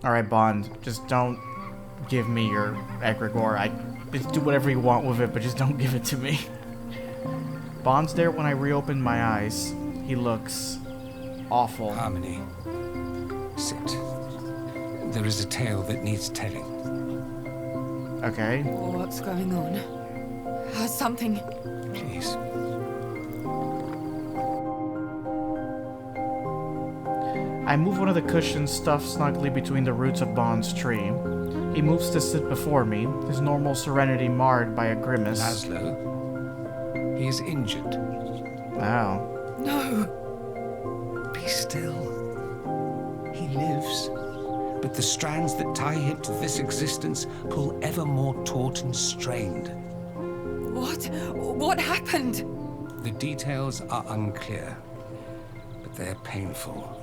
Alright, Bond, just don't give me your egregore. Just do whatever you want with it, but just don't give it to me. Bond's there when I reopen my eyes. He looks awful. Harmony, sit. There is a tale that needs telling. Okay. What's going on? Has something... Please. I move one of the cushions stuffed snugly between the roots of Bond's tree. He moves to sit before me, his normal serenity marred by a grimace. Laszlo, he is injured. Wow. No! Be still. He lives. But the strands that tie him to this existence pull ever more taut and strained. What? What happened? The details are unclear, but they're painful.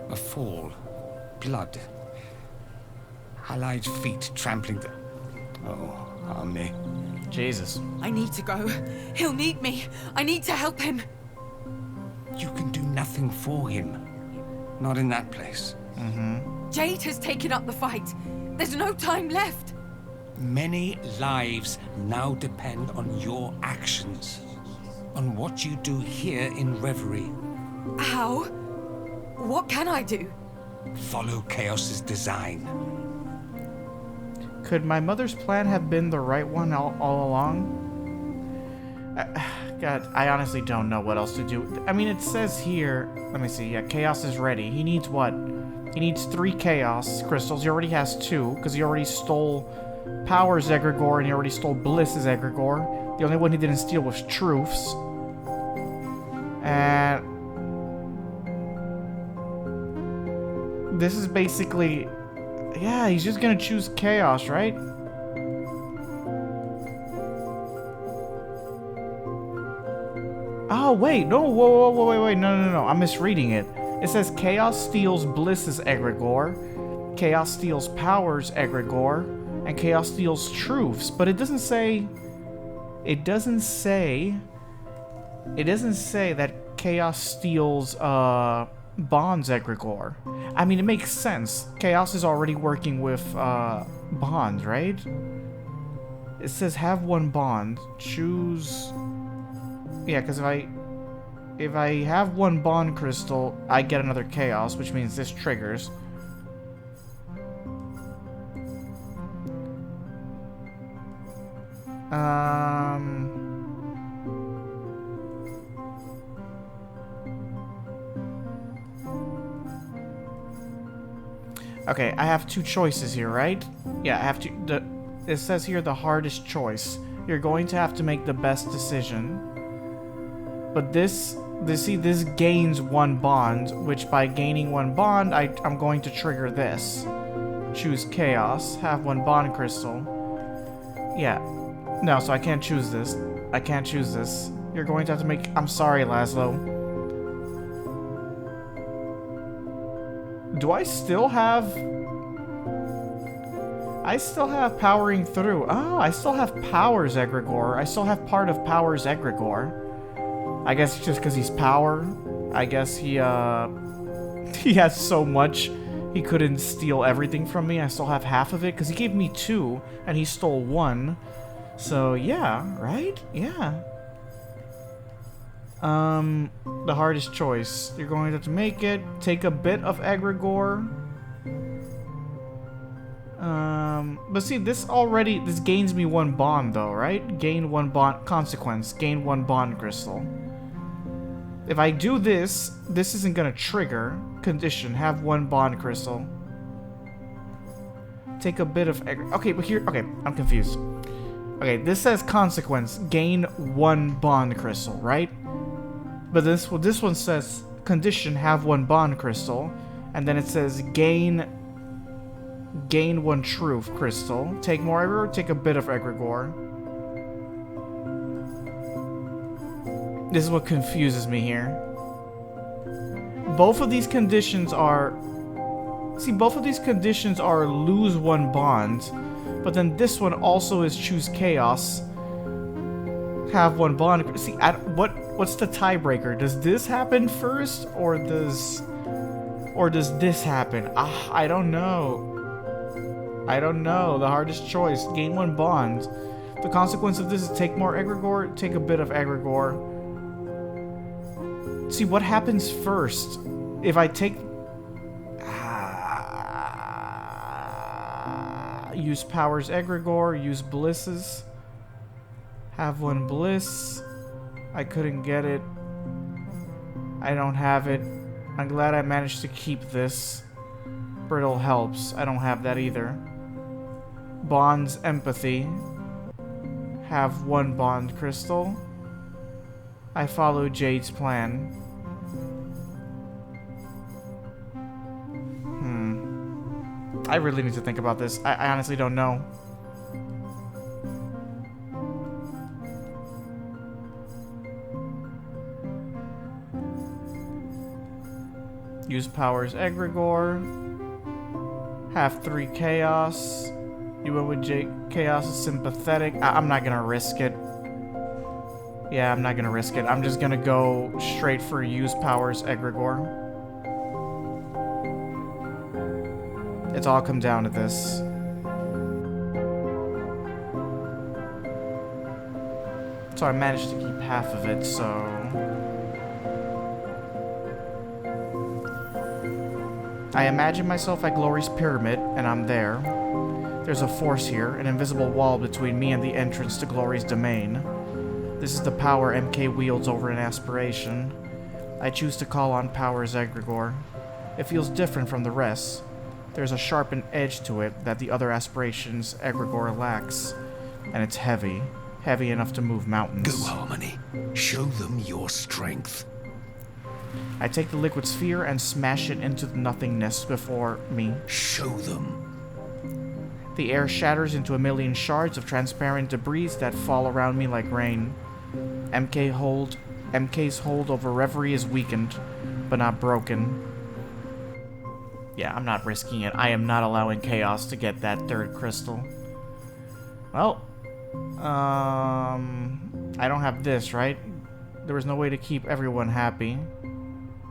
A fall, blood, allied feet trampling the... Oh, Harmony. Jesus. I need to go. He'll need me. I need to help him. You can do nothing for him. Not in that place. Jade has taken up the fight. There's no time left. Many lives now depend on your actions. On what you do here in Reverie. How? What can I do? Follow Chaos's design. Could my mother's plan have been the right one all along? God, I honestly don't know what else to do. I mean, it says here... Let me see. Yeah, Chaos is ready. He needs what? He needs 3 Chaos crystals. He already has 2, because he already stole Power's egregore, and he already stole Bliss's egregore. The only one he didn't steal was Truth's. And... this is basically... yeah, he's just gonna choose Chaos, right? Oh, wait, no, wait, no, I'm misreading it. It says Chaos steals Bliss's egregore, Chaos steals Power's egregore, and Chaos steals Truth's, but it doesn't say that Chaos steals, Bond's egregore. I mean, it makes sense. Chaos is already working with, Bond, right? It says have 1 Bond, choose... yeah, because if I have 1 Bond crystal, I get another Chaos, which means this triggers. Okay, I have 2 choices here, right? Yeah, I have to... it says here the hardest choice. You're going to have to make the best decision. But this gains 1 bond, which by gaining 1 bond, I'm going to trigger this. Choose Chaos, have 1 bond crystal. Yeah. No, so I can't choose this. I can't choose this. You're going to have to make... I'm sorry, Laszlo. Do I still have... I still have powering through. Oh, I still have Power's egregore. I still have part of Power's egregore. I guess just because he's Power. I guess he has so much he couldn't steal everything from me. I still have half of it because he gave me 2 and he stole 1. So yeah, right? Yeah. The hardest choice. You're going to have to make it. Take a bit of egregore. But see, this gains me 1 bond though, right? Gain 1 bond, consequence, gain 1 bond crystal. If I do this, this isn't gonna trigger. Condition, have 1 bond crystal. Take a bit of egg. Okay, but here, okay, I'm confused. Okay, this says consequence, gain 1 bond crystal, right? But this one says condition, have 1 bond crystal, and then it says gain 1 truth crystal. Take more egregore, take a bit of egregore. This is what confuses me here. Both of these conditions are... see, both of these conditions are lose 1 bond, but then this one also is choose Chaos, have 1 bond. See, what's the tiebreaker? Does this happen first, or does Or does this happen? I don't know. I don't know. The hardest choice. Gain 1 bond. The consequence of this is take more egregore, take a bit of egregore. See, what happens first? If I take... use powers egregore, use blisses. Have 1 bliss. I couldn't get it. I don't have it. I'm glad I managed to keep this. Brittle helps. I don't have that either. Bonds empathy. Have 1 bond crystal. I follow Jade's plan. I really need to think about this. I honestly don't know. Use powers egregore. Have 3 chaos. You went with Jake. Chaos is sympathetic. I'm not gonna risk it. Yeah, I'm not gonna risk it. I'm just gonna go straight for use powers egregore. It's all come down to this. So I managed to keep half of it, so... I imagine myself at Glory's Pyramid, and I'm there. There's a force here, an invisible wall between me and the entrance to Glory's domain. This is the power MK wields over an aspiration. I choose to call on powers egregore. It feels different from the rest. There's a sharpened edge to it that the other aspirations egregore lacks. And it's heavy. Heavy enough to move mountains. Go, Harmony. Show them your strength. I take the liquid sphere and smash it into the nothingness before me. Show them. The air shatters into a million shards of transparent debris that fall around me like rain. MK's hold over Reverie is weakened, but not broken. Yeah, I'm not risking it. I am not allowing Chaos to get that 3rd crystal. Well, I don't have this, right? There was no way to keep everyone happy.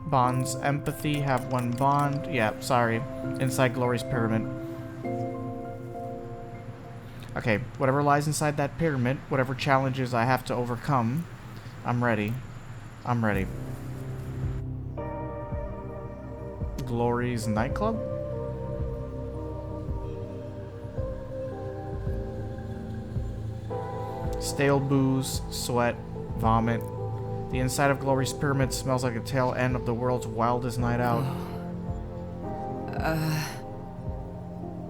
Bonds, empathy, have 1 bond. Yeah, sorry. Inside Glory's Pyramid. Okay, whatever lies inside that pyramid, whatever challenges I have to overcome, I'm ready. I'm ready. Glory's nightclub? Stale booze, sweat, vomit. The inside of Glory's Pyramid smells like the tail end of the world's wildest night out.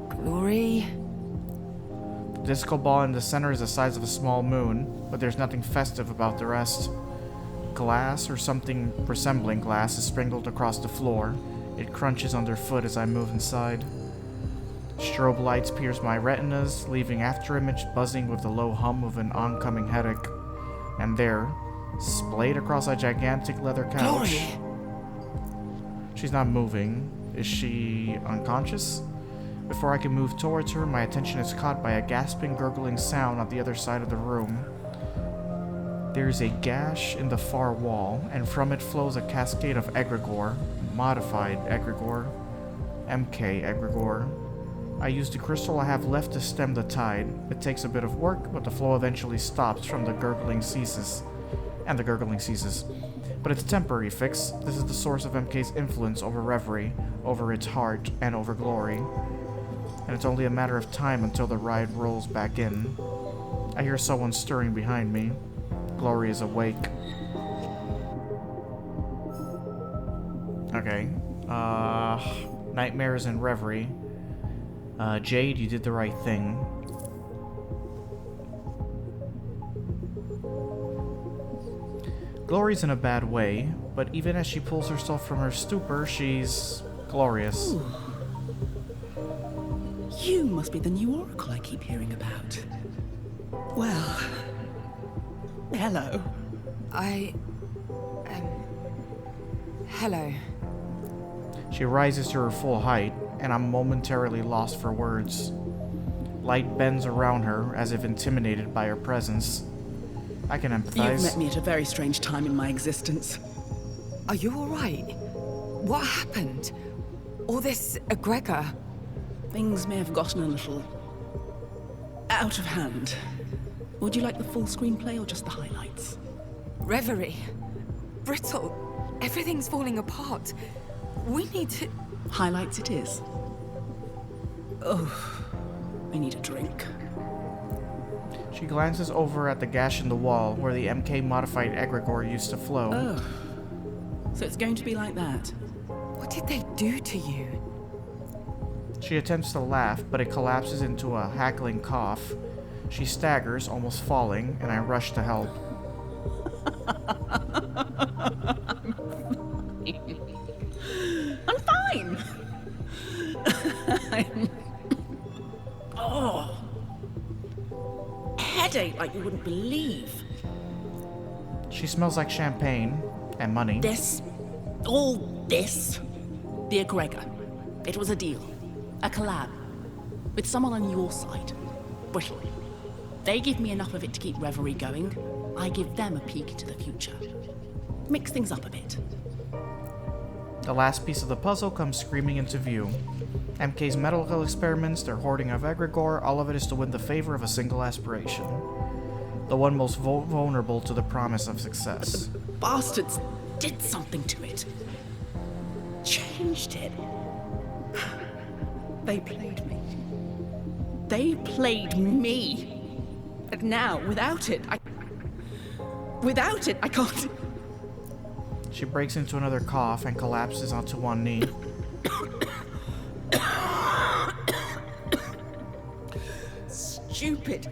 Glory? The disco ball in the center is the size of a small moon, but there's nothing festive about the rest. Glass, or something resembling glass, is sprinkled across the floor. It crunches underfoot as I move inside. Strobe lights pierce my retinas, leaving afterimage buzzing with the low hum of an oncoming headache. And there, splayed across a gigantic leather couch... Glory! She's not moving. Is she unconscious? Before I can move towards her, my attention is caught by a gasping, gurgling sound on the other side of the room. There is a gash in the far wall, and from it flows a cascade of egregore, modified egregore, MK egregore. I use the crystal I have left to stem the tide. It takes a bit of work, but the flow eventually stops from the gurgling ceases. And the gurgling ceases. But it's a temporary fix. This is the source of MK's influence over Reverie, over its heart, and over Glory. And it's only a matter of time until the ride rolls back in. I hear someone stirring behind me. Glory is awake. Okay. Nightmares and Reverie. Jade, you did the right thing. Glory's in a bad way, but even as she pulls herself from her stupor, she's glorious. Ooh. You must be the new oracle I keep hearing about. Well, hello. Hello. She rises to her full height, and I'm momentarily lost for words. Light bends around her, as if intimidated by her presence. I can empathize. You've met me at a very strange time in my existence. Are you alright? What happened? All this egregor. Things may have gotten a little out of hand. Would you like the full screenplay or just the highlights? Reverie. Brittle. Everything's falling apart. We need to... Highlights it is. Oh, I need a drink. She glances over at the gash in the wall where the MK-modified egregore used to flow. Oh, so it's going to be like that. What did they do to you? She attempts to laugh, but it collapses into a hackling cough. She staggers, almost falling, and I rush to help. I'm fine. Oh, headache like you wouldn't believe. She smells like champagne and money. All this, the egregor. It was a deal, a collab, with someone on your side, Brittle. They give me enough of it to keep Reverie going. I give them a peek into the future. Mix things up a bit. The last piece of the puzzle comes screaming into view. MK's medical experiments, their hoarding of egregore, all of it is to win the favor of a single aspiration. The one most vulnerable to the promise of success. Bastards did something to it. Changed it. They played me. They played me. And now, without it, I can't... She breaks into another cough and collapses onto one knee. Stupid.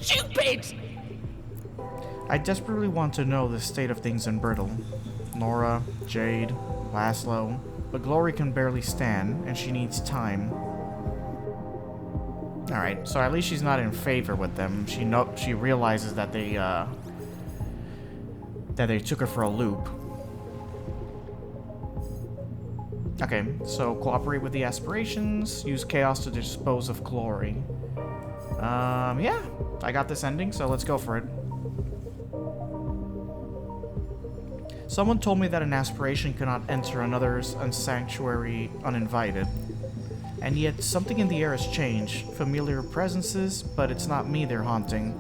Stupid! I desperately want to know the state of things in Brittle. Nora, Jade, Laszlo, but Glory can barely stand, and she needs time. Alright, so at least she's not in favor with them. She realizes that they took her for a loop. Okay, so cooperate with the aspirations, use chaos to dispose of Glory. Yeah, I got this ending, so let's go for it. Someone told me that an aspiration cannot enter another's sanctuary uninvited. And yet, something in the air has changed. Familiar presences, but it's not me they're haunting.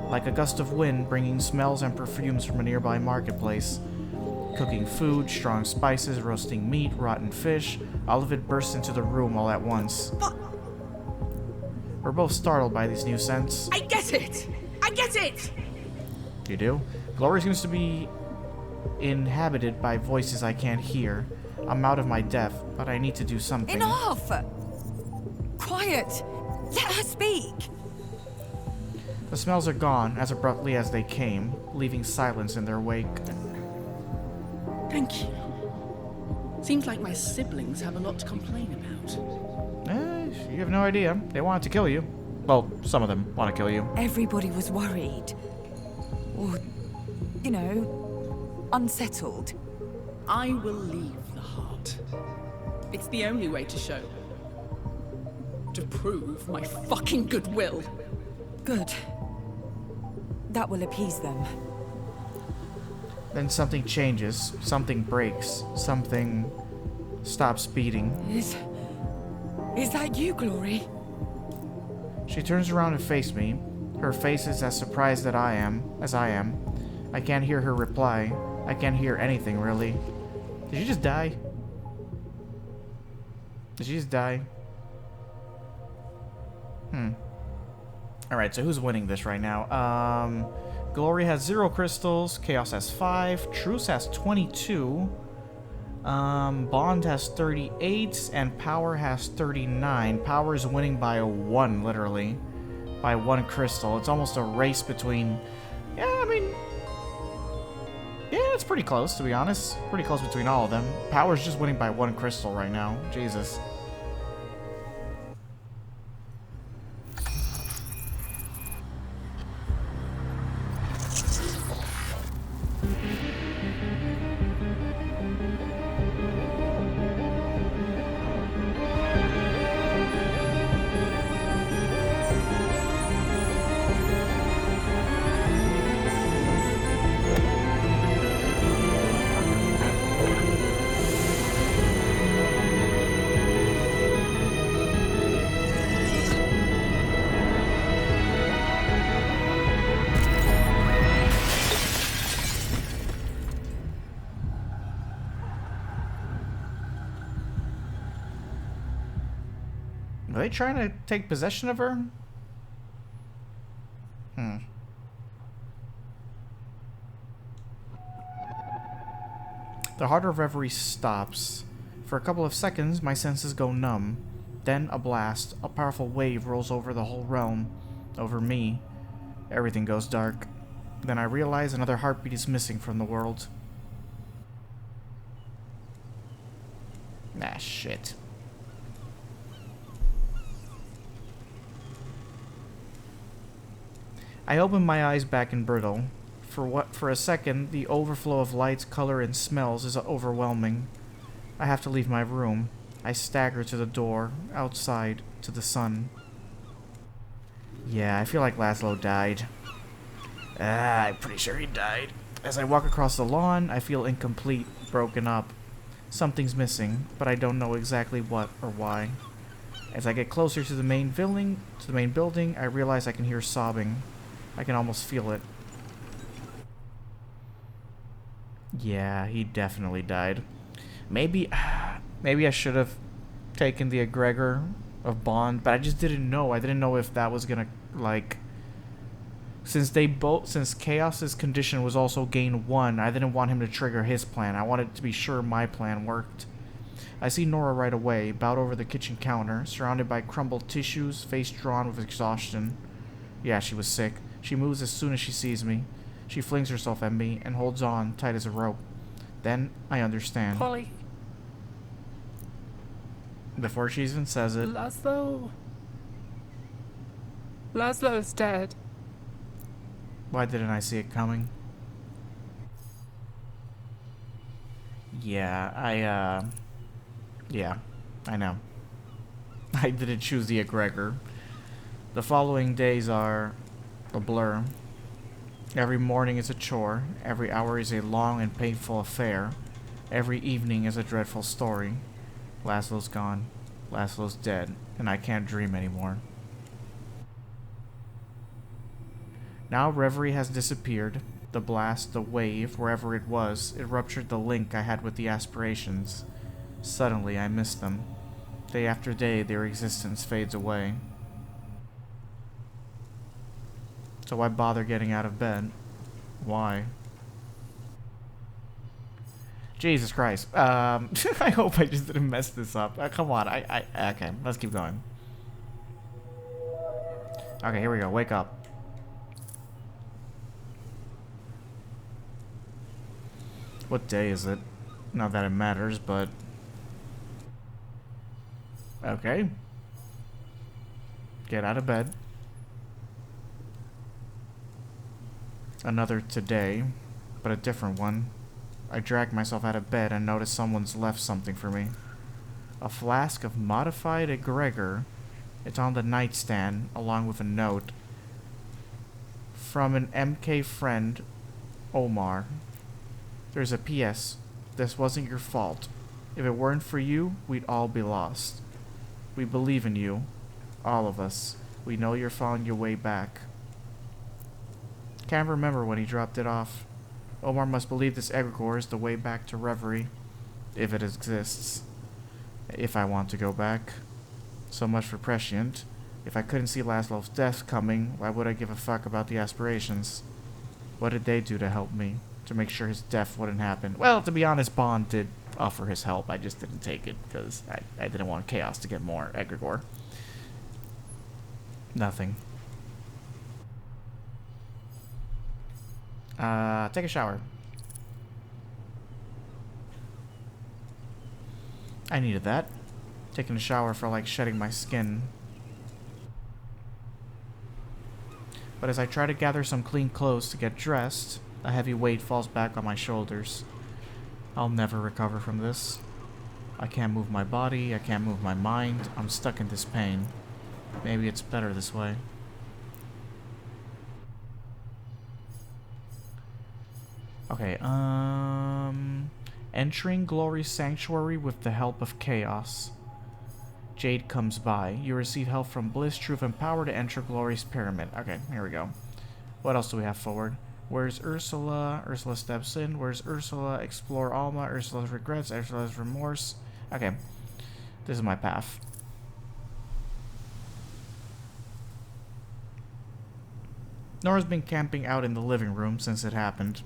Like a gust of wind bringing smells and perfumes from a nearby marketplace. Cooking food, strong spices, roasting meat, rotten fish, all of it bursts into the room all at once. We're both startled by these new scents. I get it! You do? Glory seems to be inhabited by voices I can't hear. I'm out of my depth, but I need to do something. Enough! Quiet! Let her speak! The smells are gone as abruptly as they came, leaving silence in their wake. Thank you. Seems like my siblings have a lot to complain about. You have no idea. They wanted to kill you. Well, some of them want to kill you. Everybody was worried. Or, you know, unsettled. I will leave the heart. It's the only way to show. To prove my fucking goodwill. Good. That will appease them. Then something changes, something breaks, something stops beating. Is that you, Glory? She turns around and faces me. Her face is as surprised as I am. I can't hear her reply. I can't hear anything, really. Did she just die? Did she just die? Alright, so who's winning this right now? Glory has 0 crystals, Chaos has 5, Truce has 22, Bond has 38, and Power has 39. Power is winning by 1, literally. By 1 crystal. It's almost a race between... Yeah, I mean... Yeah, it's pretty close, to be honest. Pretty close between all of them. Power's just winning by 1 crystal right now. Jesus. Are they trying to take possession of her? The Heart of Reverie stops. For a couple of seconds, my senses go numb. Then a blast, a powerful wave rolls over the whole realm, over me. Everything goes dark. Then I realize another heartbeat is missing from the world. Ah, shit. I open my eyes back in brittle. For a second, the overflow of lights, color, and smells is overwhelming. I have to leave my room. I stagger to the door, outside, to the sun. Yeah, I feel like Laszlo died. I'm pretty sure he died. As I walk across the lawn, I feel incomplete, broken up. Something's missing, but I don't know exactly what or why. As I get closer to the main building, I realize I can hear sobbing. I can almost feel it. Yeah, he definitely died. Maybe I should have taken the egregor of Bond, but I just didn't know. I didn't know if that was gonna, like, since Chaos's condition was also gain 1, I didn't want him to trigger his plan. I wanted to be sure my plan worked. I see Nora right away, bowed over the kitchen counter, surrounded by crumbled tissues, face drawn with exhaustion. Yeah, she was sick. She moves as soon as she sees me. She flings herself at me and holds on, tight as a rope. Then, I understand. Polly. Before she even says it. Laszlo is dead. Why didn't I see it coming? Yeah, I know. I didn't choose the egregor. The following days are a blur. Every morning is a chore. Every hour is a long and painful affair. Every evening is a dreadful story. Laszlo's gone. Laszlo's dead, and I can't dream anymore. Now Reverie has disappeared. The blast, the wave, wherever it was, it ruptured the link I had with the aspirations. Suddenly, I miss them. Day after day, their existence fades away. So why bother getting out of bed? Why? Jesus Christ. I hope I just didn't mess this up. Come on. Okay, let's keep going. Okay, here we go. Wake up. What day is it? Not that it matters, but... Okay. Get out of bed. Another today, but a different one. I drag myself out of bed and notice someone's left something for me. A flask of modified egregor. It's on the nightstand, along with a note. From an MK friend, Omar. There's a PS. This wasn't your fault. If it weren't for you, we'd all be lost. We believe in you. All of us. We know you're found your way back. Can't remember when he dropped it off. Omar must believe this egregor is the way back to Reverie. If it exists. If I want to go back. So much for prescient. If I couldn't see Laszlo's death coming, why would I give a fuck about the aspirations? What did they do to help me? To make sure his death wouldn't happen? Well, to be honest, Bond did offer his help. I just didn't take it because I didn't want Chaos to get more egregor. Nothing. Take a shower. I needed that. Taking a shower felt like shedding my skin. But as I try to gather some clean clothes to get dressed, a heavy weight falls back on my shoulders. I'll never recover from this. I can't move my body, I can't move my mind, I'm stuck in this pain. Maybe it's better this way. Okay, entering Glory's sanctuary with the help of Chaos. Jade comes by. You receive help from Bliss, Truth, and Power to enter Glory's pyramid. Okay, here we go. What else do we have forward? Where's Ursula? Ursula steps in. Where's Ursula? Explore Alma. Ursula's regrets. Ursula's remorse. Okay. This is my path. Nora's been camping out in the living room since it happened.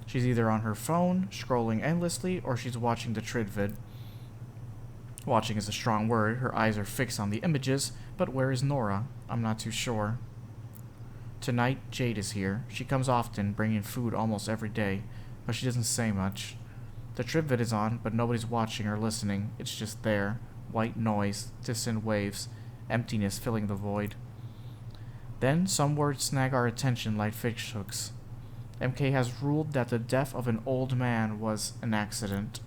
She's either on her phone, scrolling endlessly, or she's watching the Trid vid. Watching is a strong word, her eyes are fixed on the images, but where is Nora? I'm not too sure. Tonight, Jade is here. She comes often, bringing food almost every day, but she doesn't say much. The Trid vid is on, but nobody's watching or listening. It's just there. White noise, distant waves, emptiness filling the void. Then, some words snag our attention like fish hooks. MK has ruled that the death of an old man was an accident.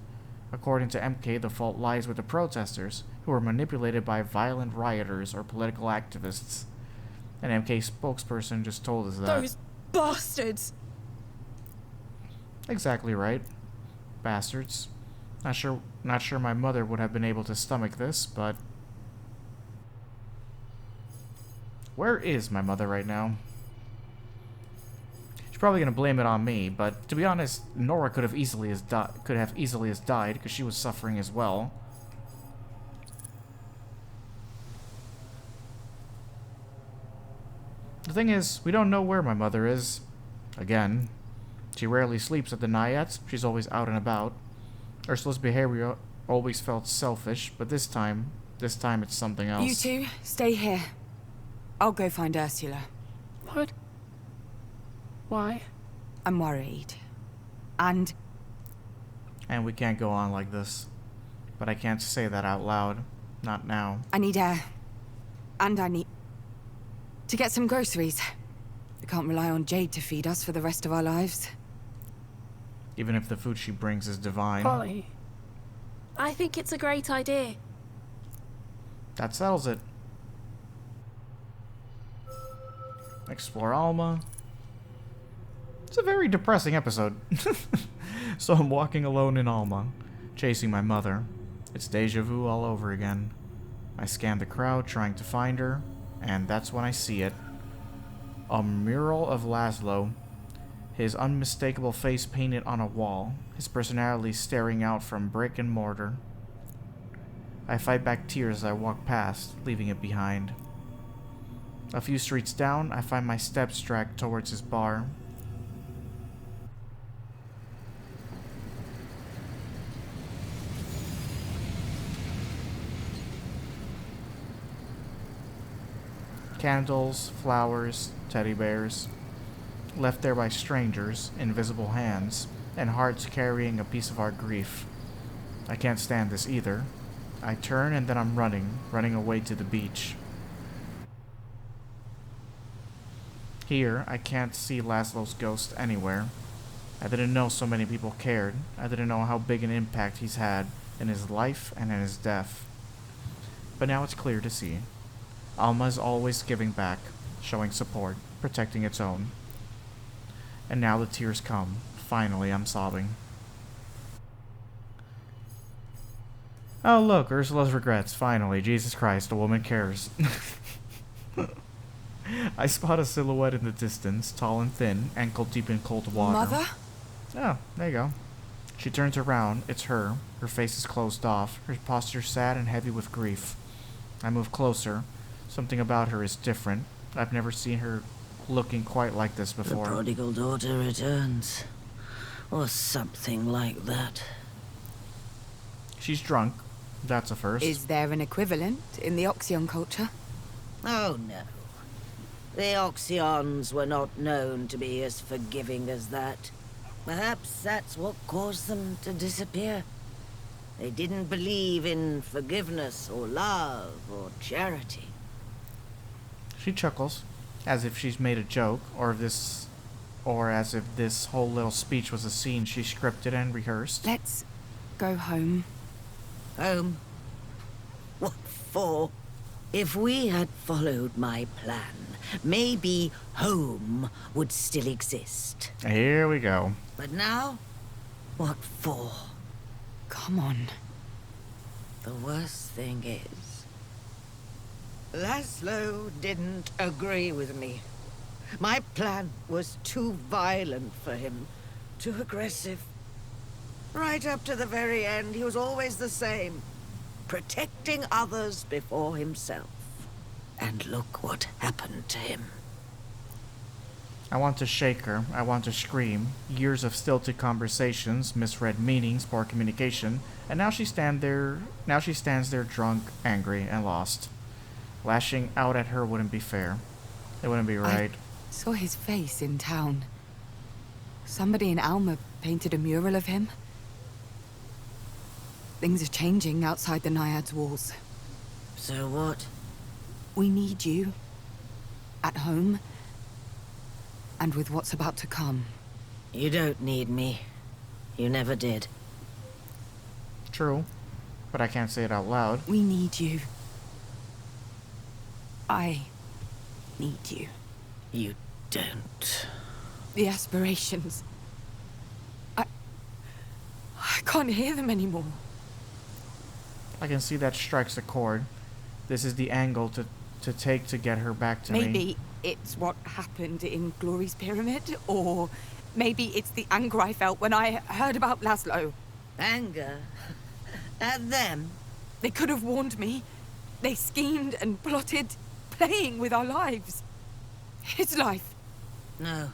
According to MK, the fault lies with the protesters, who were manipulated by violent rioters or political activists. An MK spokesperson just told us that. Those bastards! Exactly right. Bastards. Not sure my mother would have been able to stomach this, but... Where is my mother right now? She's probably gonna blame it on me, but to be honest, Nora could have easily died because she was suffering as well. The thing is, we don't know where my mother is. Again, she rarely sleeps at the Naiads. She's always out and about. Ursula's behavior always felt selfish, but this time it's something else. You two, stay here. I'll go find Ursula. What? Why? I'm worried. And we can't go on like this. But I can't say that out loud. Not now. I need air. And I need to get some groceries. We can't rely on Jade to feed us for the rest of our lives. Even if the food she brings is divine. Polly. I think it's a great idea. That settles it. Explore Alma. It's a very depressing episode. So I'm walking alone in Alma, chasing my mother. It's deja vu all over again. I scan the crowd trying to find her, and that's when I see it. A mural of Laszlo, his unmistakable face painted on a wall, his personality staring out from brick and mortar. I fight back tears as I walk past, leaving it behind. A few streets down, I find my steps dragged towards his bar. Candles, flowers, teddy bears. Left there by strangers, invisible hands, and hearts carrying a piece of our grief. I can't stand this either. I turn and then I'm running away to the beach. Here, I can't see Laszlo's ghost anywhere. I didn't know so many people cared. I didn't know how big an impact he's had in his life and in his death. But now it's clear to see. Alma is always giving back, showing support, protecting its own. And now the tears come. Finally, I'm sobbing. Oh look, Ursula's regrets. Finally, Jesus Christ, a woman cares. I spot a silhouette in the distance, tall and thin, ankle deep in cold water. Mother? Oh, there you go. She turns around. It's her. Her face is closed off, her posture sad and heavy with grief. I move closer. Something about her is different. I've never seen her looking quite like this before. The prodigal daughter returns. Or something like that. She's drunk. That's a first. Is there an equivalent in the Oxyon culture? Oh no. The Oxyons were not known to be as forgiving as that. Perhaps that's what caused them to disappear. They didn't believe in forgiveness or love or charity. She chuckles, as if she's made a joke, or as if this whole little speech was a scene she scripted and rehearsed. Let's go home. Home? What for? If we had followed my plan, maybe home would still exist. Here we go. But now, what for? Come on. The worst thing is, Laszlo didn't agree with me. My plan was too violent for him, too aggressive. Right up to the very end, he was always the same, protecting others before himself. And look what happened to him. I want to shake her. I want to scream. Years of stilted conversations, misread meanings, poor communication, and now she stands there drunk, angry, and lost. Lashing out at her wouldn't be fair. It wouldn't be right. I saw his face in town. Somebody in Alma painted a mural of him. Things are changing outside the Naiad's walls. So what? We need you. At home. And with what's about to come. You don't need me. You never did. True, but I can't say it out loud. We need you. I need you. You don't. The aspirations. I can't hear them anymore. I can see that strikes a chord. This is the angle to take to get her back to me. Maybe it's what happened in Glory's Pyramid, or maybe it's the anger I felt when I heard about Laszlo. Anger? At them? They could have warned me. They schemed and plotted, playing with our lives. His life. No.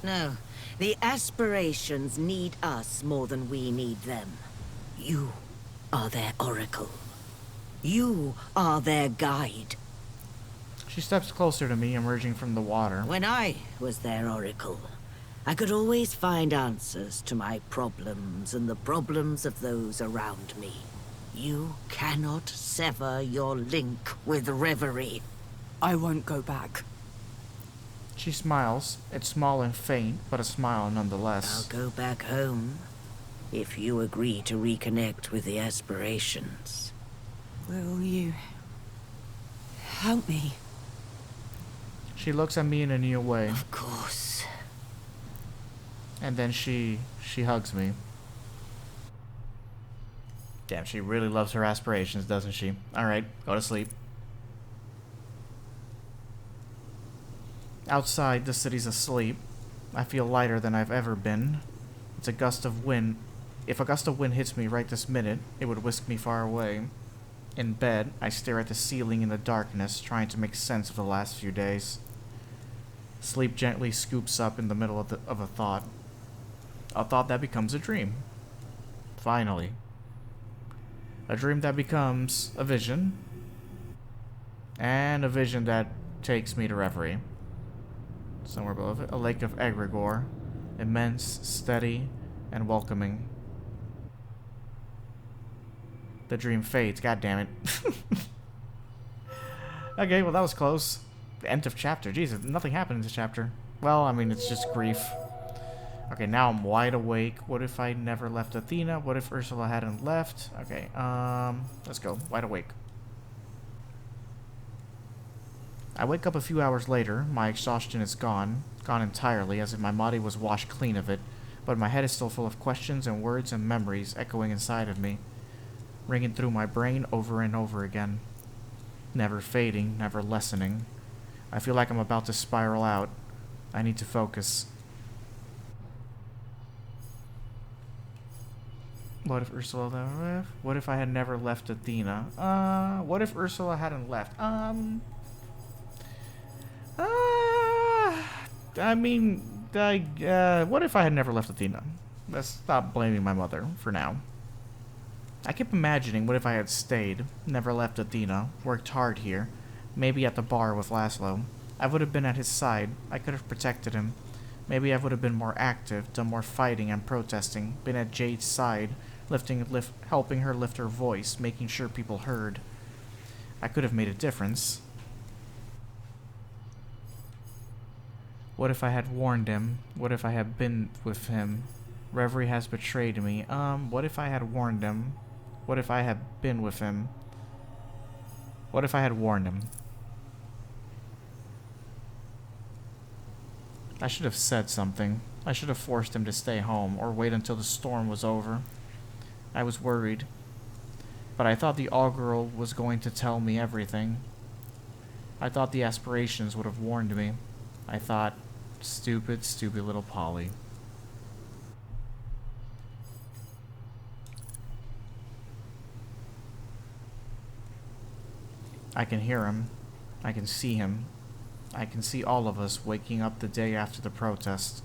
No. The aspirations need us more than we need them. You are their oracle. You are their guide. She steps closer to me, emerging from the water. When I was their oracle, I could always find answers to my problems and the problems of those around me. You cannot sever your link with Reverie. I won't go back. She smiles. It's small and faint, but a smile I'll nonetheless. go back home if you agree to reconnect with the aspirations. Will you help me? She looks at me in a new way, Of course. and then she hugs me. Damn, she really loves her aspirations, doesn't she? Alright, go to sleep. Outside, the city's asleep. I feel lighter than I've ever been. It's a gust of wind. If a gust of wind hits me right this minute, it would whisk me far away. In bed, I stare at the ceiling in the darkness, trying to make sense of the last few days. Sleep gently scoops up in the middle of a thought. A thought that becomes a dream. Finally. A dream that becomes a vision. And a vision that takes me to Reverie. Somewhere below it, a lake of egregore. Immense, steady, and welcoming. The dream fades, god damn it. Okay, well that was close. The end of chapter. Jesus, nothing happened in this chapter. Well, I mean, it's just grief. Okay, now I'm wide awake. What if I never left Athena? What if Ursula hadn't left? Okay, let's go. Wide awake. I wake up a few hours later. My exhaustion is gone. Gone entirely, as if my body was washed clean of it. But my head is still full of questions and words and memories echoing inside of me. Ringing through my brain over and over again. Never fading, never lessening. I feel like I'm about to spiral out. I need to focus. What if Ursula left? What if I had never left Athena? What if Ursula hadn't left? What if I had never left Athena? Let's stop blaming my mother for now. I keep imagining, what if I had stayed, never left Athena, worked hard here, maybe at the bar with Laszlo. I would have been at his side. I could have protected him. Maybe I would have been more active, done more fighting and protesting, been at Jade's side, helping her lift her voice, making sure people heard. I could have made a difference. What if I had warned him? What if I had been with him? Reverie has betrayed me. What if I had warned him? What if I had been with him? What if I had warned him? I should have said something. I should have forced him to stay home, or wait until the storm was over. I was worried. But I thought the All-Girl was going to tell me everything. I thought the aspirations would have warned me. I thought, stupid, stupid little Polly. I can hear him. I can see him. I can see all of us waking up the day after the protest.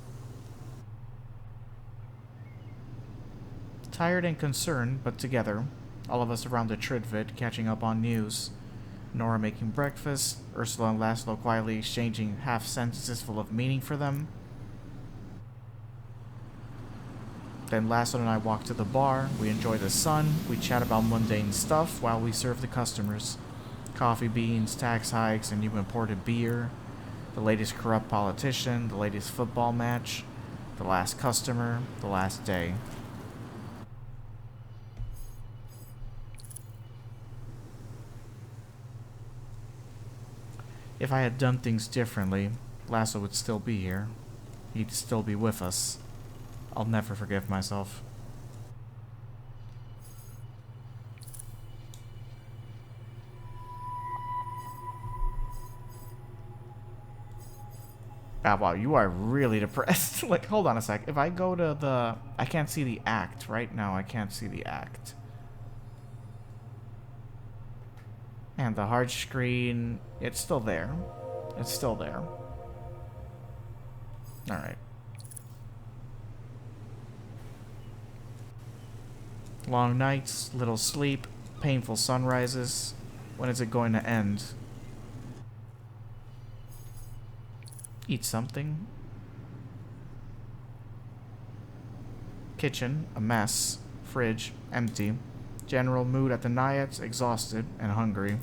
Tired and concerned, but together, all of us around the Tridvid catching up on news. Nora making breakfast, Ursula and Laszlo quietly exchanging half sentences full of meaning for them. Then Laszlo and I walk to the bar, we enjoy the sun, we chat about mundane stuff while we serve the customers. Coffee beans, tax hikes, and new imported beer, the latest corrupt politician, the latest football match, the last customer, the last day. If I had done things differently, Laszlo would still be here. He'd still be with us. I'll never forgive myself. Ah, wow, you are really depressed. Like, hold on a sec. If I go to the... I can't see the act. Right now, I can't see the act. And the hard screen... It's still there. It's still there. Alright. Long nights, little sleep, painful sunrises. When is it going to end? Eat something. Kitchen, a mess. Fridge, empty. General mood at the Naiads, exhausted and hungry.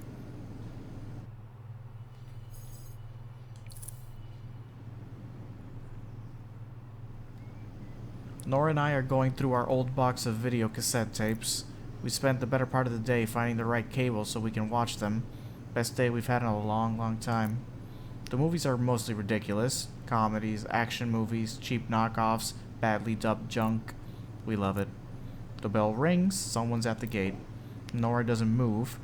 Nora and I are going through our old box of video cassette tapes. We spent the better part of the day finding the right cable so we can watch them. Best day we've had in a long, long time. The movies are mostly ridiculous. Comedies, action movies, cheap knockoffs, badly dubbed junk. We love it. The bell rings, someone's at the gate. Nora doesn't move.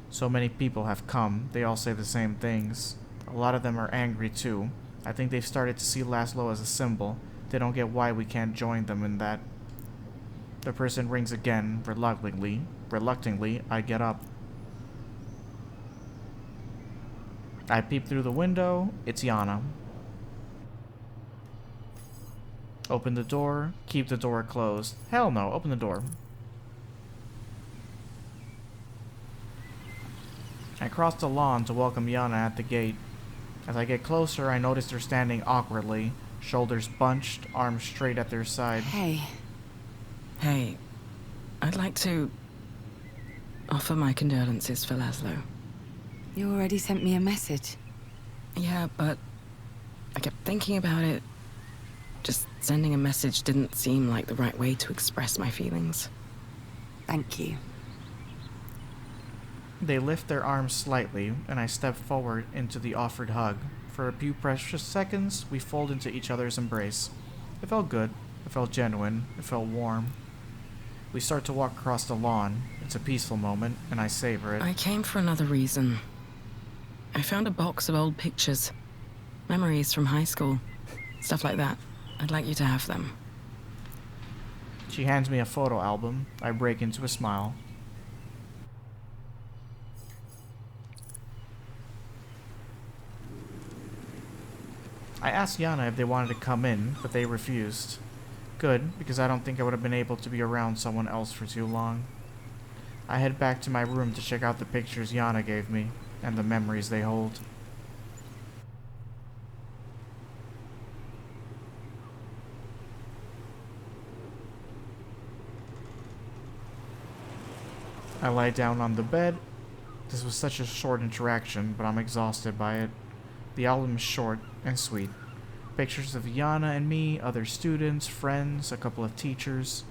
So many people have come, they all say the same things. A lot of them are angry too. I think they've started to see Laszlo as a symbol. They don't get why we can't join them in that. The person rings again, reluctantly. Reluctantly, I get up. I peep through the window. It's Yana. Open the door. Keep the door closed. Hell no, open the door. I cross the lawn to welcome Yana at the gate. As I get closer, I notice they're standing awkwardly, shoulders bunched, arms straight at their side. Hey. Hey, I'd like to offer my condolences for Laszlo. You already sent me a message. Yeah, but I kept thinking about it. Just sending a message didn't seem like the right way to express my feelings. Thank you. They lift their arms slightly, and I step forward into the offered hug. For a few precious seconds, we fold into each other's embrace. It felt good. It felt genuine. It felt warm. We start to walk across the lawn. It's a peaceful moment, and I savor it. I came for another reason. I found a box of old pictures. Memories from high school. Stuff like that. I'd like you to have them. She hands me a photo album. I break into a smile. I asked Yana if they wanted to come in, but they refused. Good, because I don't think I would have been able to be around someone else for too long. I head back to my room to check out the pictures Yana gave me, and the memories they hold. I lie down on the bed. This was such a short interaction, but I'm exhausted by it. The album is short and sweet. Pictures of Yana and me, other students, friends, a couple of teachers.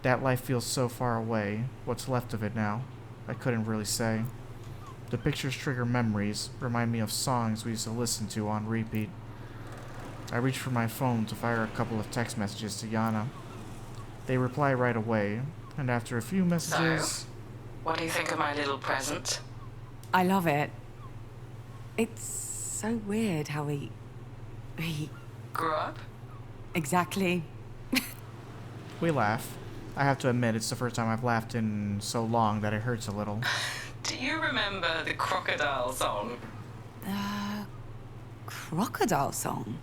That life feels so far away. What's left of it now? I couldn't really say. The pictures trigger memories, remind me of songs we used to listen to on repeat. I reach for my phone to fire a couple of text messages to Yana. They reply right away, and after a few messages... So, what do you think of my little present? I love it. It's so weird how we Grew up? Exactly. We laugh. I have to admit, it's the first time I've laughed in so long that it hurts a little. Do you remember the crocodile song? Crocodile song?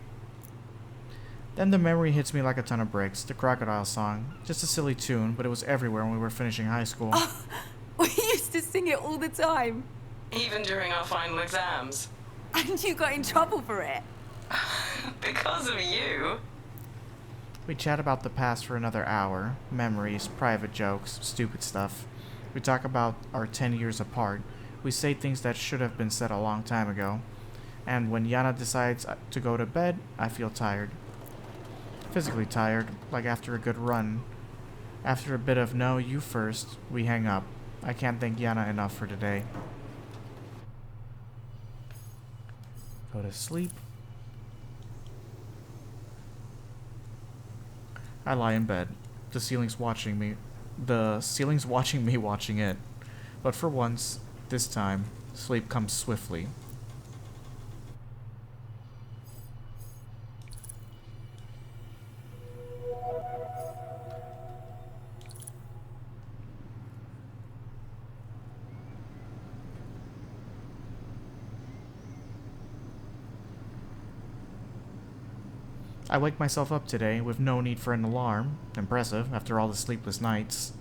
Then the memory hits me like a ton of bricks. The Crocodile song. Just a silly tune, but it was everywhere when we were finishing high school. Oh, we used to sing it all the time. Even during our final exams. And you got in trouble for it. Because of you. We chat about the past for another hour. Memories, private jokes, stupid stuff. We talk about our 10 years apart. We say things that should have been said a long time ago. And when Yana decides to go to bed, I feel tired. Physically tired, like after a good run. After a bit of no, you first, we hang up. I can't thank Yana enough for today. Go to sleep. I lie in bed. The ceiling's watching me. The ceiling's watching me watching it. But for once, this time, sleep comes swiftly. I wake myself up today with no need for an alarm. Impressive, after all the sleepless nights.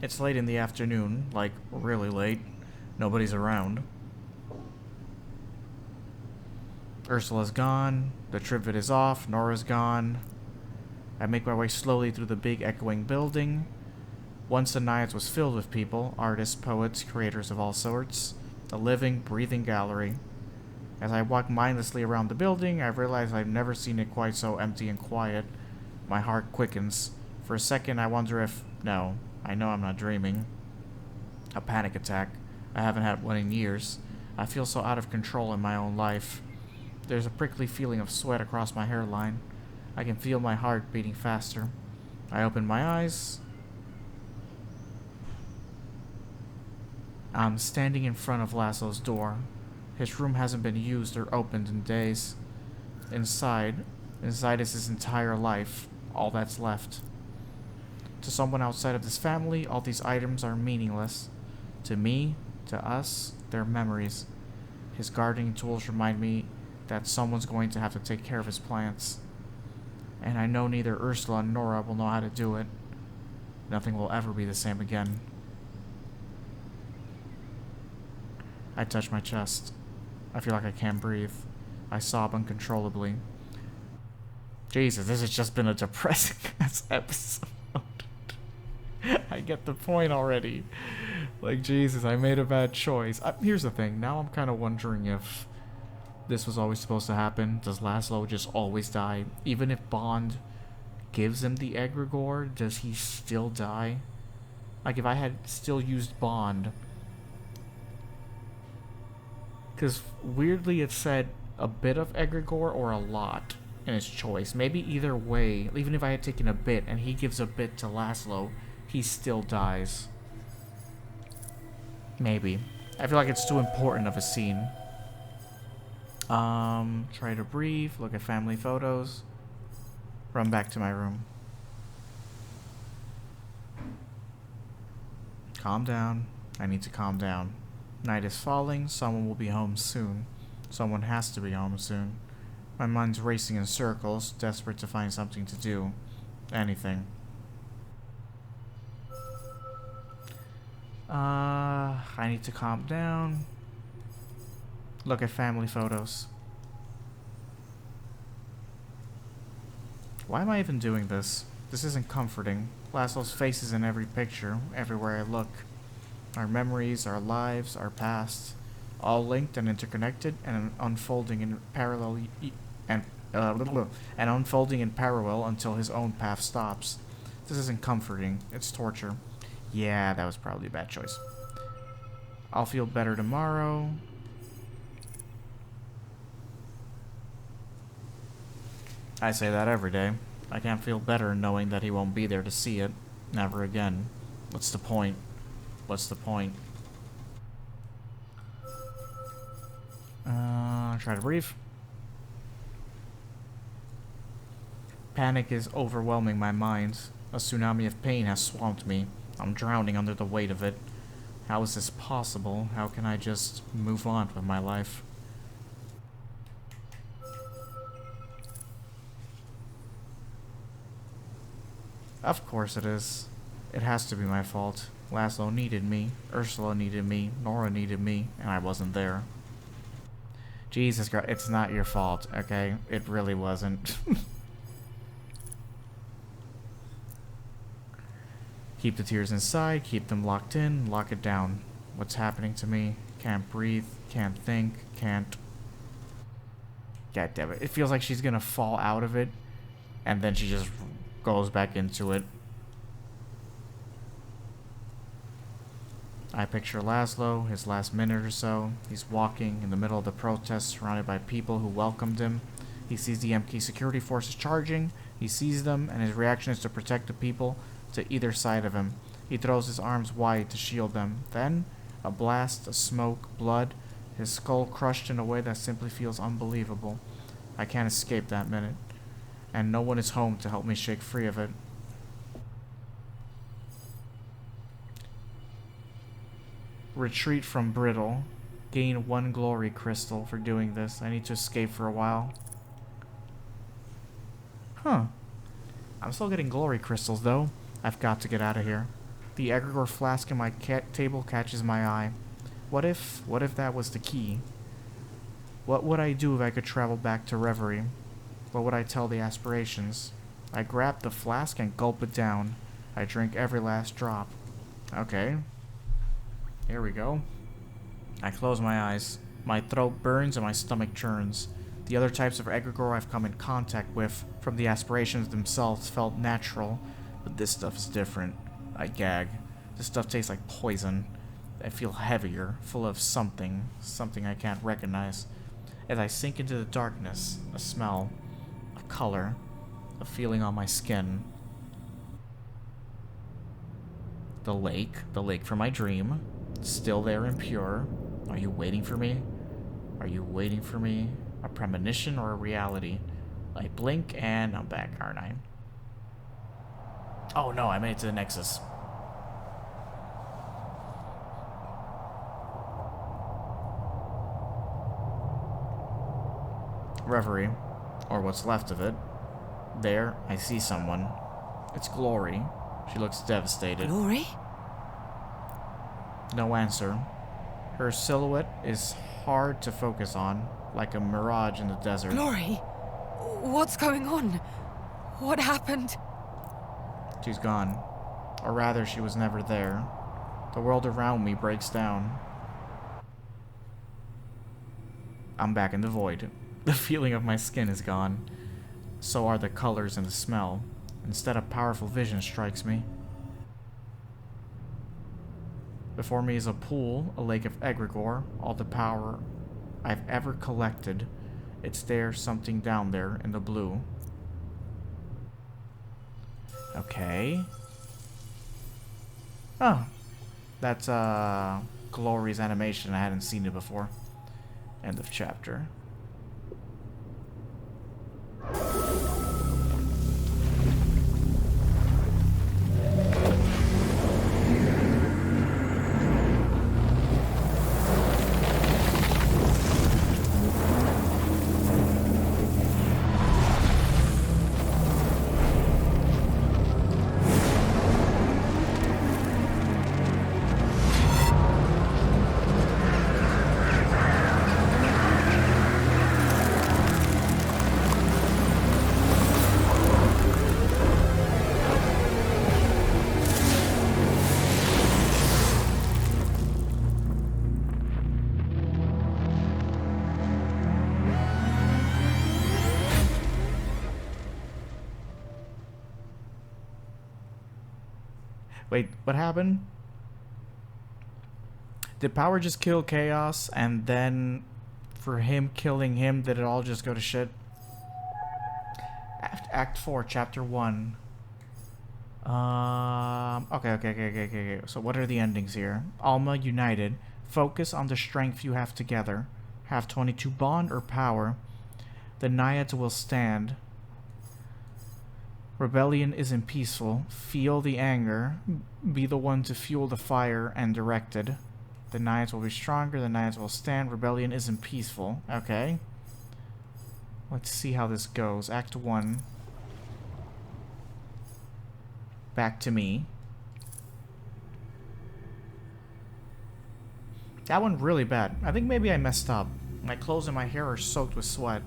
It's late in the afternoon, like really late. Nobody's around. Ursula's gone, the Trivet is off, Nora's gone. I make my way slowly through the big echoing building. Once the Naiads was filled with people, artists, poets, creators of all sorts. A living, breathing gallery. As I walk mindlessly around the building, I realize I've never seen it quite so empty and quiet. My heart quickens. For a second, I wonder if... No, I know I'm not dreaming. A panic attack. I haven't had one in years. I feel so out of control in my own life. There's a prickly feeling of sweat across my hairline. I can feel my heart beating faster. I open my eyes. I'm standing in front of Laszlo's door. His room hasn't been used or opened in days. Inside is his entire life, all that's left. To someone outside of this family, all these items are meaningless. To me, to us, they're memories. His gardening tools remind me that someone's going to have to take care of his plants. And I know neither Ursula nor Nora will know how to do it. Nothing will ever be the same again. I touch my chest. I feel like I can't breathe. I sob uncontrollably. Jesus, this has just been a depressing ass episode. I get the point already. Like, Jesus, I made a bad choice. Here's the thing. Now I'm kind of wondering if this was always supposed to happen. Does Laszlo just always die? Even if Bond gives him the egregore, does he still die? Like, if I had still used Bond... Because weirdly it said a bit of egregore or a lot in his choice. Maybe either way, even if I had taken a bit and he gives a bit to Laszlo, he still dies. Maybe. I feel like it's too important of a scene. Try to breathe, look at family photos, run back to my room. Calm down. I need to calm down. Night is falling, someone will be home soon. Someone has to be home soon. My mind's racing in circles, desperate to find something to do. Anything. I need to calm down. Look at family photos. Why am I even doing this? This isn't comforting. Laszlo's face is in every picture, everywhere I look. Our memories, our lives, our past, all linked and interconnected and unfolding in parallel and unfolding in parallel until his own path stops. This isn't comforting, it's torture. Yeah, that was probably a bad choice. I'll feel better tomorrow. I say that every day. I can't feel better knowing that he won't be there to see it. Never again. What's the point? What's the point? Try to breathe. Panic is overwhelming my mind. A tsunami of pain has swamped me. I'm drowning under the weight of it. How is this possible? How can I just move on with my life? Of course it is. It has to be my fault. Laszlo needed me, Ursula needed me, Nora needed me, and I wasn't there. Jesus Christ, it's not your fault, okay? It really wasn't. Keep the tears inside, keep them locked in, lock it down. What's happening to me? Can't breathe, can't think, can't... God damn it. It feels like she's gonna fall out of it, and then she just goes back into it. I picture Laszlo, his last minute or so. He's walking in the middle of the protest, surrounded by people who welcomed him. He sees the MK security forces charging. He sees them, and his reaction is to protect the people to either side of him. He throws his arms wide to shield them. Then, a blast of smoke, blood, his skull crushed in a way that simply feels unbelievable. I can't escape that minute, and no one is home to help me shake free of it. Retreat from Brittle. Gain 1 glory crystal for doing this. I need to escape for a while. Huh. I'm still getting glory crystals though. I've got to get out of here. The egregore flask in my table catches my eye. What if that was the key? What would I do if I could travel back to Reverie? What would I tell the aspirations? I grab the flask and gulp it down. I drink every last drop. Okay. Here we go. I close my eyes. My throat burns and my stomach churns. The other types of egregore I've come in contact with from the aspirations themselves felt natural, but this stuff is different. I gag. This stuff tastes like poison. I feel heavier, full of something I can't recognize. As I sink into the darkness, a smell, a color, a feeling on my skin. The lake from my dream. Still there and pure. Are you waiting for me? Are you waiting for me? A premonition or a reality? I blink and I'm back, aren't I? Oh no, I made it to the Nexus. Reverie, or what's left of it. There, I see someone. It's Glory. She looks devastated. Glory? No answer. Her silhouette is hard to focus on, like a mirage in the desert. Glory? What's going on? What happened? She's gone. Or rather, she was never there. The world around me breaks down. I'm back in the void. The feeling of my skin is gone. So are the colors and the smell. Instead, a powerful vision strikes me. Before me is a pool, a lake of egregore, all the power I've ever collected. It's there, something down there in the blue. Okay. Oh. That's Glory's animation. I hadn't seen it before. End of chapter. Wait, what happened? Did Power just kill Chaos, and then for him killing him, did it all just go to shit? Act 4, Chapter 1. Okay. So what are the endings here? Alma united. Focus on the strength you have together. Have 22 bond or power. The Naiads will stand. Rebellion isn't peaceful. Feel the anger. Be the one to fuel the fire and direct it. The Naiads will be stronger. The Naiads will stand. Rebellion isn't peaceful. Okay. Let's see how this goes. Act 1. Back to me. That one really bad. I think maybe I messed up. My clothes and my hair are soaked with sweat.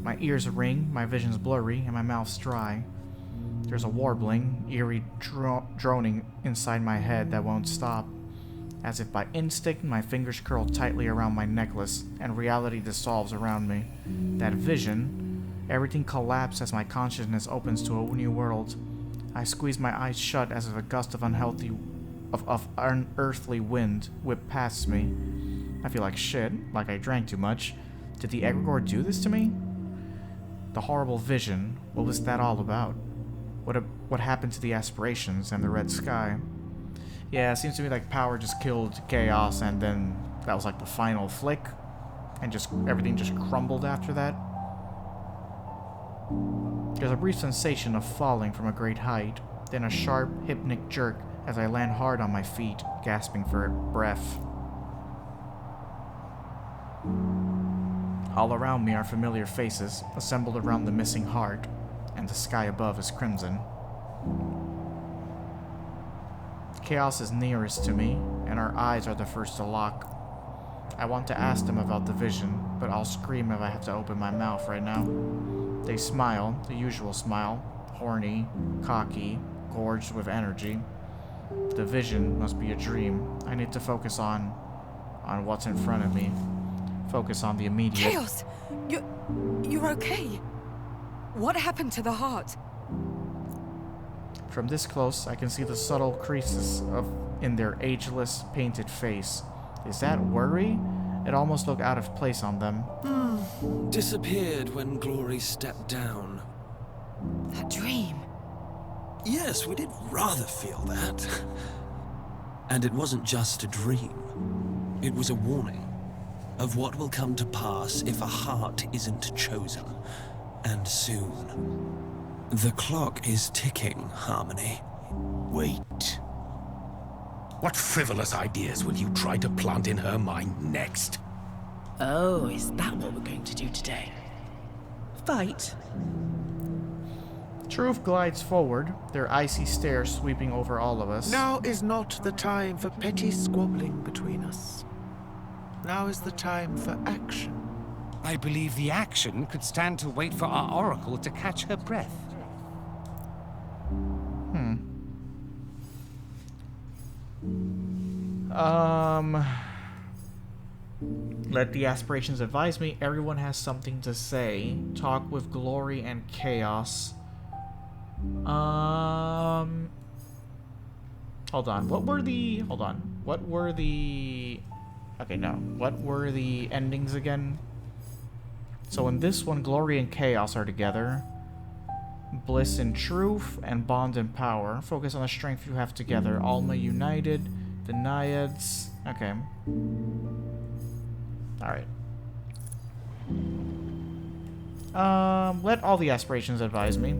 My ears ring, my vision's blurry, and my mouth's dry. There's a warbling, eerie droning inside my head that won't stop. As if by instinct, my fingers curl tightly around my necklace, and reality dissolves around me. That vision, everything collapses as my consciousness opens to a new world. I squeeze my eyes shut as if a gust of unearthly wind whipped past me. I feel like shit, like I drank too much. Did the egregore do this to me? The horrible vision, what was that all about? What happened to the aspirations and the red sky? Yeah, it seems to me like power just killed chaos, and then that was like the final flick, and just everything just crumbled after that. There's a brief sensation of falling from a great height, then a sharp, hypnic jerk as I land hard on my feet, gasping for breath. All around me are familiar faces, assembled around the missing heart, and the sky above is crimson. Chaos is nearest to me, and our eyes are the first to lock. I want to ask them about the vision, but I'll scream if I have to open my mouth right now. They smile, the usual smile, horny, cocky, gorged with energy. The vision must be a dream. I need to focus on what's in front of me. Focus on the immediate. Chaos! You're okay? What happened to the heart? From this close, I can see the subtle creases in their ageless, painted face. Is that worry? It almost looked out of place on them. Disappeared when Glory stepped down. That dream. Yes, we did rather feel that. And it wasn't just a dream. It was a warning of what will come to pass if a heart isn't chosen. And soon. The clock is ticking, Harmony. Wait. What frivolous ideas will you try to plant in her mind next? Oh, is that what we're going to do today? Fight? Truth glides forward, their icy stare sweeping over all of us. Now is not the time for petty squabbling between us. Now is the time for action. I believe the action could stand to wait for our oracle to catch her breath. Let the aspirations advise me. Everyone has something to say. Talk with glory and chaos. Hold on. What were the... Okay, no. What were the endings again? So in this one, glory and chaos are together. Bliss and truth, and bond and power. Focus on the strength you have together. Alma united. The Naiads. Okay. Alright. Let all the aspirations advise me.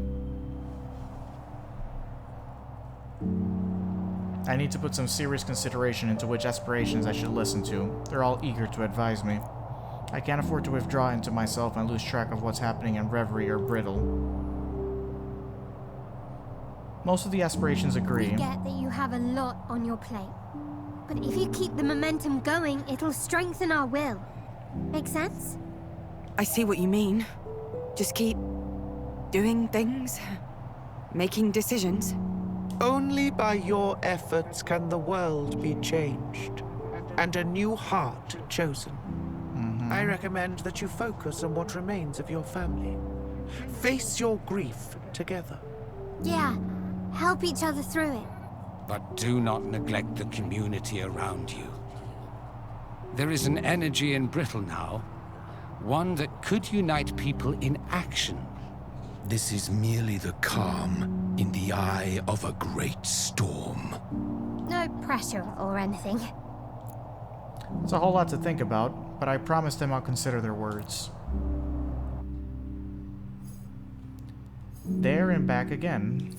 I need to put some serious consideration into which aspirations I should listen to. They're all eager to advise me. I can't afford to withdraw into myself and lose track of what's happening in Reverie or Brittle. Most of the aspirations agree. We get that you have a lot on your plate. But if you keep the momentum going, it'll strengthen our will. Make sense? I see what you mean. Just keep doing things, making decisions. Only by your efforts can the world be changed, and a new heart chosen. I recommend that you focus on what remains of your family. Face your grief together. Yeah, help each other through it. But do not neglect the community around you. There is an energy in Brittle now, one that could unite people in action. This is merely the calm in the eye of a great storm. No pressure or anything. It's a whole lot to think about, but I promise them I'll consider their words. there and back again.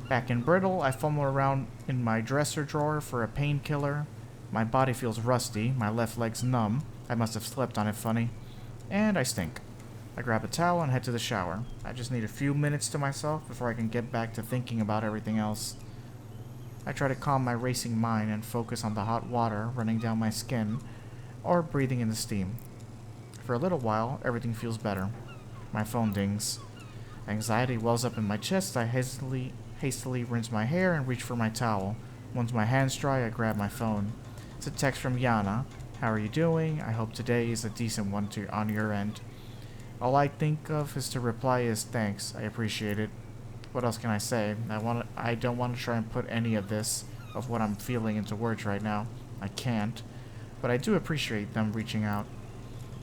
Back in Brittle, I fumble around in my dresser drawer for a painkiller. My body feels rusty, my left leg's numb. I must have slept on it funny. And I stink. I grab a towel and head to the shower. I just need a few minutes to myself before I can get back to thinking about everything else. I try to calm my racing mind and focus on the hot water running down my skin or breathing in the steam. For a little while, everything feels better. My phone dings. Anxiety wells up in my chest. I hastily rinse my hair and reach for my towel. Once my hands dry, I grab my phone. It's a text from Yana. How are you doing? I hope today is a decent one on your end. All I think of is to reply is thanks. I appreciate it. What else can I say? I don't want to try and put any of this, of what I'm feeling, into words right now. I can't. But I do appreciate them reaching out.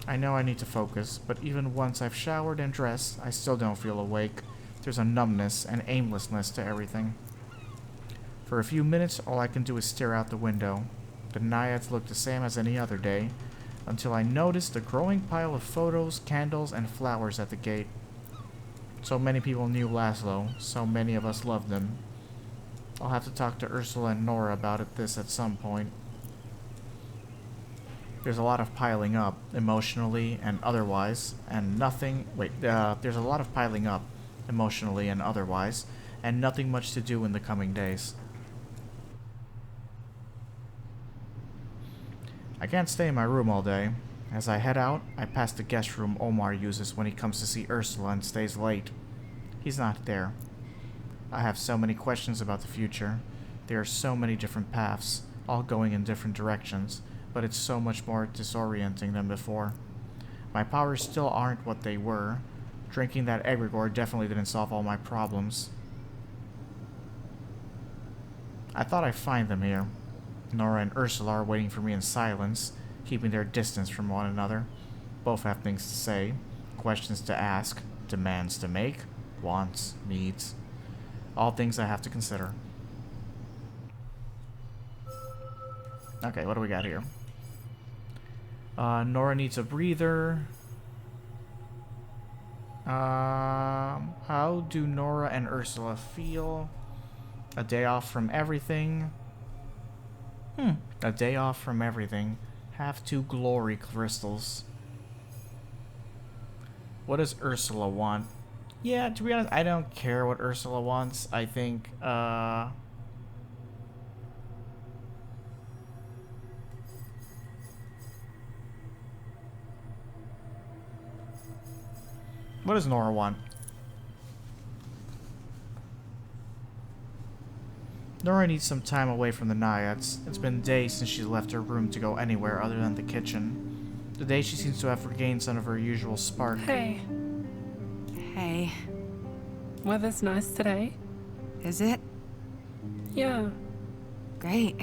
I know I need to focus, but even once I've showered and dressed, I still don't feel awake. There's a numbness and aimlessness to everything. For a few minutes, all I can do is stare out the window. The naiads look the same as any other day, until I notice the growing pile of photos, candles, and flowers at the gate. So many people knew Laszlo, so many of us loved him. I'll have to talk to Ursula and Nora about this at some point. There's a lot of piling up, emotionally and otherwise, and there's a lot of piling up, emotionally and otherwise, and nothing much to do in the coming days. I can't stay in my room all day. As I head out, I pass the guest room Omar uses when he comes to see Ursula and stays late. He's not there. I have so many questions about the future. There are so many different paths, all going in different directions, but it's so much more disorienting than before. My powers still aren't what they were. Drinking that egregore definitely didn't solve all my problems. I thought I'd find them here. Nora and Ursula are waiting for me in silence, keeping their distance from one another. Both have things to say, questions to ask, demands to make, wants, needs. All things I have to consider. Okay, what do we got here? Nora needs a breather. How do Nora and Ursula feel? A day off from everything. A day off from everything. Have 2 glory crystals. What does Ursula want? Yeah, to be honest, I don't care what Ursula wants. I think, what does Nora want? Nora needs some time away from the naiads. It's been days since she left her room to go anywhere other than the kitchen. Today she seems to have regained some of her usual spark. Hey. Hey. Weather's nice today. Is it? Yeah. Great.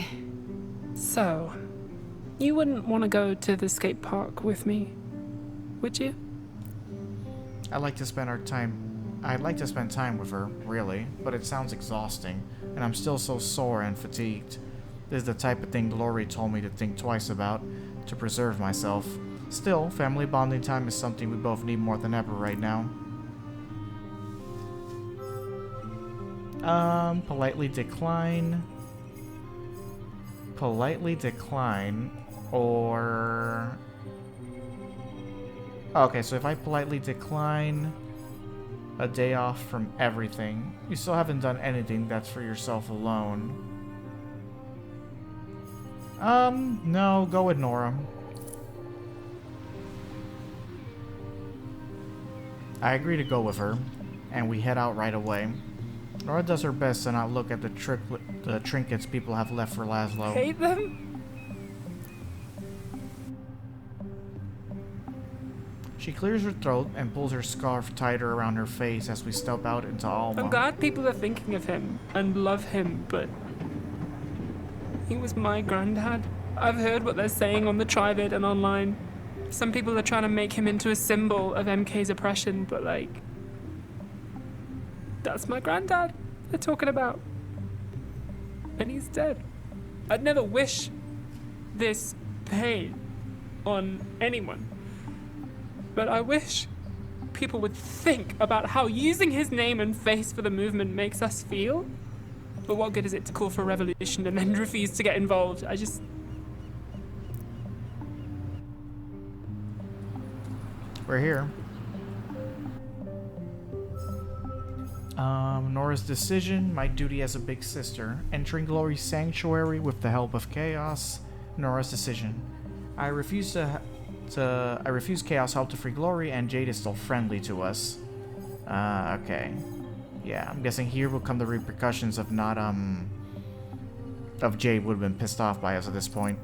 So, you wouldn't want to go to the skate park with me, would you? I'd like to spend time with her, really, but it sounds exhausting, and I'm still so sore and fatigued. This is the type of thing Glory told me to think twice about, to preserve myself. Still, family bonding time is something we both need more than ever right now. Politely decline. Politely decline, or... Okay, so if I politely decline a day off from everything, you still haven't done anything that's for yourself alone. No, go with Nora. I agree to go with her, and we head out right away. Nora does her best to not look at the trinkets people have left for Laszlo. Hate them? She clears her throat and pulls her scarf tighter around her face as we step out into Alma. I'm glad people are thinking of him and love him, but he was my granddad. I've heard what they're saying on the Trivid and online. Some people are trying to make him into a symbol of MK's oppression, but like, that's my granddad they're talking about. and he's dead. I'd never wish this pain on anyone. But I wish people would think about how using his name and face for the movement makes us feel. But what good is it to call for a revolution and then refuse to get involved? We're here. Nora's decision, my duty as a big sister. Entering Glory's sanctuary with the help of Chaos. Nora's decision. I refuse Chaos help to free Glory, and Jade is still friendly to us. Okay. Yeah, I'm guessing here will come the repercussions of not, of Jade would have been pissed off by us at this point.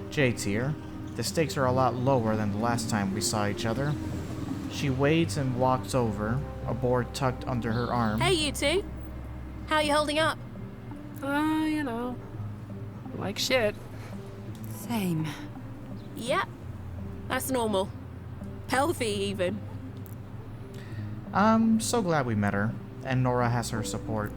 Jade's here. The stakes are a lot lower than the last time we saw each other. She waits and walks over, a board tucked under her arm. Hey, you two. How you holding up? You know, like shit. Same. Yep. That's normal. Healthy, even. I'm so glad we met her, and Nora has her support.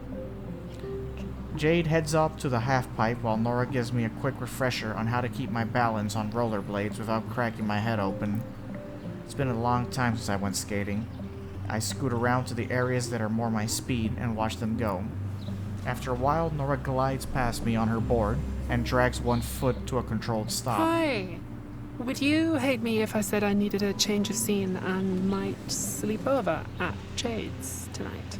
Jade heads up to the half-pipe while Nora gives me a quick refresher on how to keep my balance on rollerblades without cracking my head open. It's been a long time since I went skating. I scoot around to the areas that are more my speed and watch them go. After a while, Nora glides past me on her board and drags one foot to a controlled stop. Hi. Would you hate me if I said I needed a change of scene and might sleep over at Jade's tonight?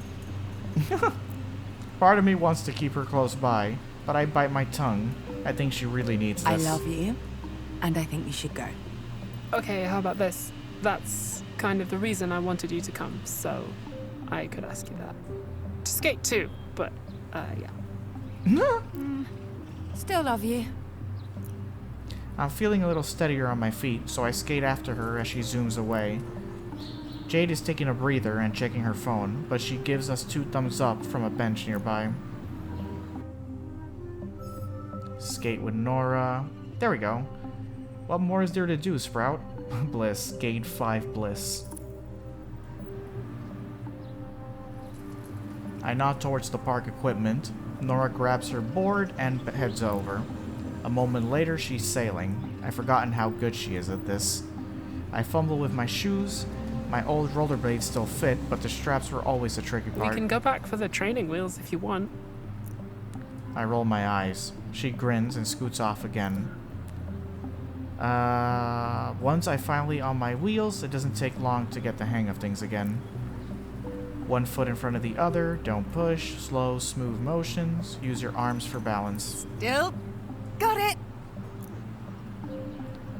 Part of me wants to keep her close by, but I bite my tongue. I think she really needs this. I love you, and I think you should go. Okay, how about this? That's kind of the reason I wanted you to come, so I could ask you that. To skate too, but, yeah. Still love you. I'm feeling a little steadier on my feet, so I skate after her as she zooms away. Jade is taking a breather and checking her phone, but she gives us 2 thumbs up from a bench nearby. Skate with Nora. There we go. What more is there to do, Sprout? Bliss. Gain 5 bliss. I nod towards the park equipment. Nora grabs her board and heads over. A moment later, she's sailing. I've forgotten how good she is at this. I fumble with my shoes. My old rollerblades still fit, but the straps were always the tricky part. We can go back for the training wheels if you want. I roll my eyes. She grins and scoots off again. Once I finally on my wheels, it doesn't take long to get the hang of things again. One foot in front of the other, don't push, slow, smooth motions, use your arms for balance. Still got it!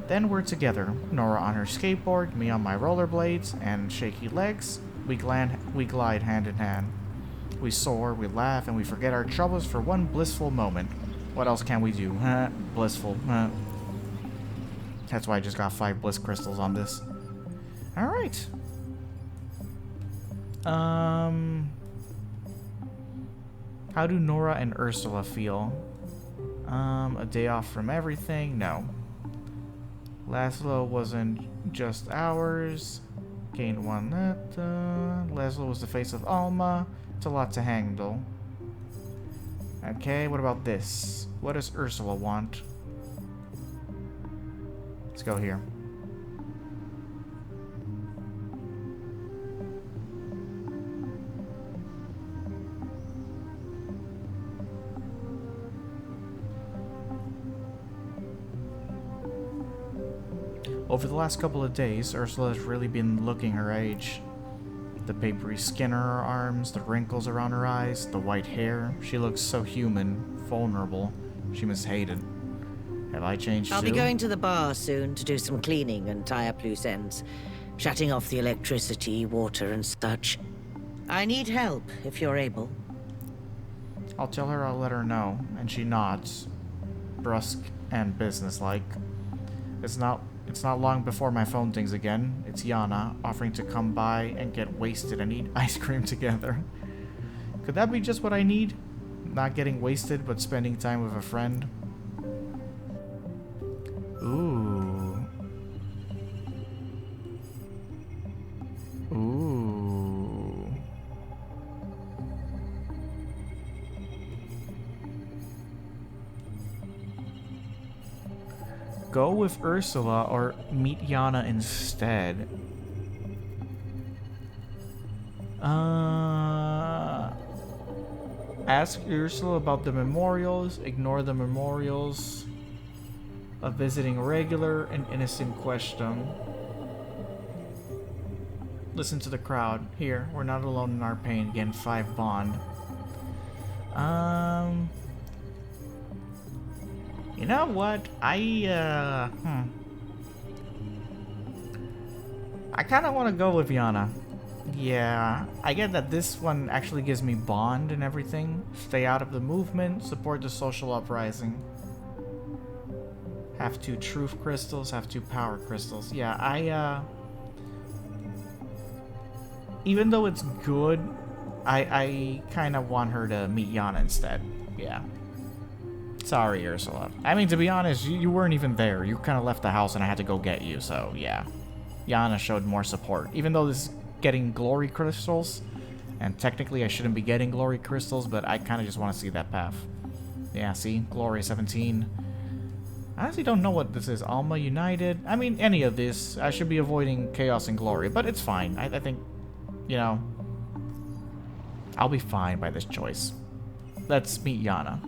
Then we're together, Nora on her skateboard, me on my rollerblades and shaky legs. We glide hand in hand. We soar, we laugh, and we forget our troubles for one blissful moment. What else can we do? Blissful. That's why I just got 5 bliss crystals on this. Alright. How do Nora and Ursula feel? A day off from everything? No. Laszlo wasn't just ours. Gained 1 that. Laszlo was the face of Alma. It's a lot to handle. Okay, what about this? What does Ursula want? Let's go here. Over the last couple of days, Ursula has really been looking her age. The papery skin on her arms, the wrinkles around her eyes, the white hair. She looks so human, vulnerable. She must hate it. Have I changed too? I'll be going to the bar soon to do some cleaning and tie up loose ends. Shutting off the electricity, water and such. I need help, if you're able. I'll tell her I'll let her know, and she nods. Brusque and businesslike. It's not long before my phone dings again. It's Yana, offering to come by and get wasted and eat ice cream together. Could that be just what I need? Not getting wasted, but spending time with a friend? go with Ursula or meet Yana instead? Ask Ursula about the memorials, ignore the memorials, a visiting regular, an innocent question. Listen to the crowd. Here, we're not alone in our pain. Again, 5 bond. You know what? I kind of want to go with Yana. Yeah, I get that this one actually gives me bond and everything. Stay out of the movement, support the social uprising. Have 2 truth crystals, have 2 power crystals. Yeah, even though it's good, I kind of want her to meet Yana instead. Yeah. Sorry, Ursula. I mean, to be honest, you weren't even there. You kind of left the house and I had to go get you, so yeah. Yana showed more support. Even though this is getting glory crystals, and technically I shouldn't be getting glory crystals, but I kind of just want to see that path. Yeah, see? Glory 17. I honestly don't know what this is. Alma United? I mean, any of this. I should be avoiding Chaos and Glory, but it's fine. I think, you know, I'll be fine by this choice. Let's meet Yana.